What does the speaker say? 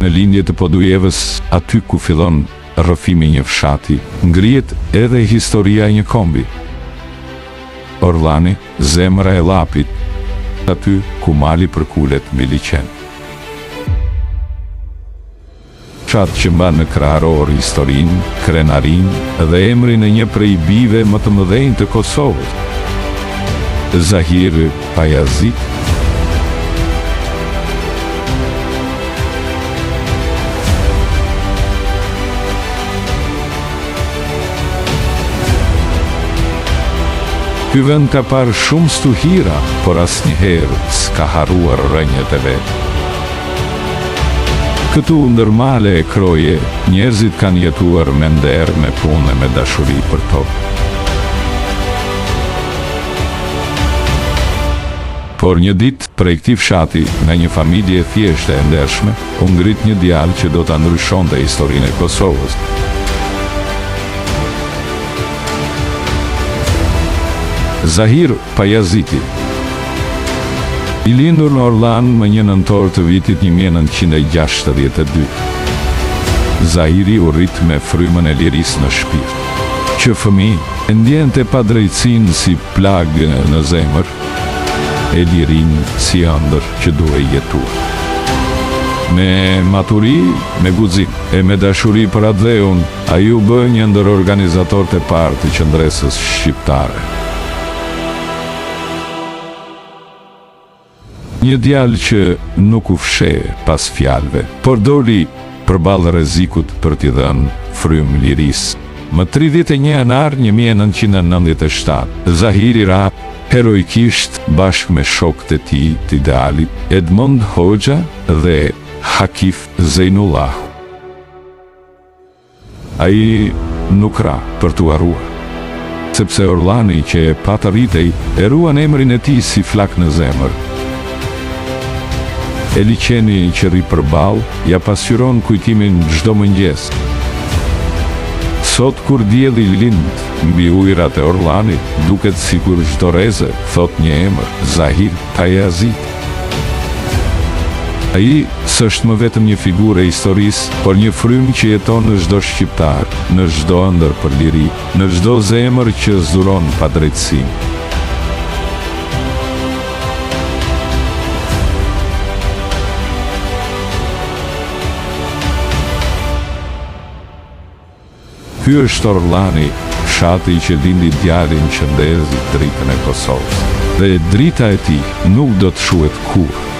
Në lindje të Podujevës, aty ku fillon rrëfimi një fshati, ngrihet edhe historia e një kombi. Orllani, zemra e Llapit, aty ku mali përkulet mbi liçen. Fshat që mban në krahëror historinë, krenarinë dhe emrin e një prej bijve më të mëdhenj të Kosovës, Zahir Pajazit. Ky vend ka parë shumë stuhira, por asnjëherë s'ka harruar rrënjët e vet. Këtu ndër male e kroje, njerëzit kanë jetuar me nder, me punë e me dashuri për tokë. Por një ditë, prej këtij fshati, nga një familje thjeshtë e ndershme, u ngrit një djalë që do ta ndryshonte historinë e Kosovës. Zahir Pajaziti. I lindur në Orllan më 1 nëntor të vitit 1962. Zahiri u rrit me frymën e lirisë në shpirt. Që fëmijë e ndjente padrejtësinë si plagë në zemër, e lirinë si ëndër që duhej jetuar. Me maturi, me guxim e me dashuri për atë dheun, ai u bë një ndër organizatorët e parë të qendresës shqiptare. Një djalë që nuk u fsheh pas fjalëve, por doli përballë rrezikut për t'i dhënë frymë lirisë. Më 31 janar 1997, Zahiri ra heroikisht bashkë me shokët e tij të idealit, Edmond Hoxha dhe Hakif Zeinullah. Ai nuk ra për t'u harruar, sepse Orllani që e pa të rritej e ruan emrin e tij si flak në zemër. E liçeni që rri përballë, ja pasqyron kujtimin çdo mëngjes. Sot kur dielli lind mbi ujërat e Orllanit, duket sikur çdo rreze thot një emër, Zahir Pajazit. Ai s'është më vetëm një figurë e historisë, por një frymë që jeton në çdo shqiptar, në çdo ëndër për liri, në çdo zemër që zuron padrejtësinë. Ky është Orllani, fshati që lindi djalin që ndezi dritën e Kosovës. Dhe drita e tij nuk do të shuhet kurrë.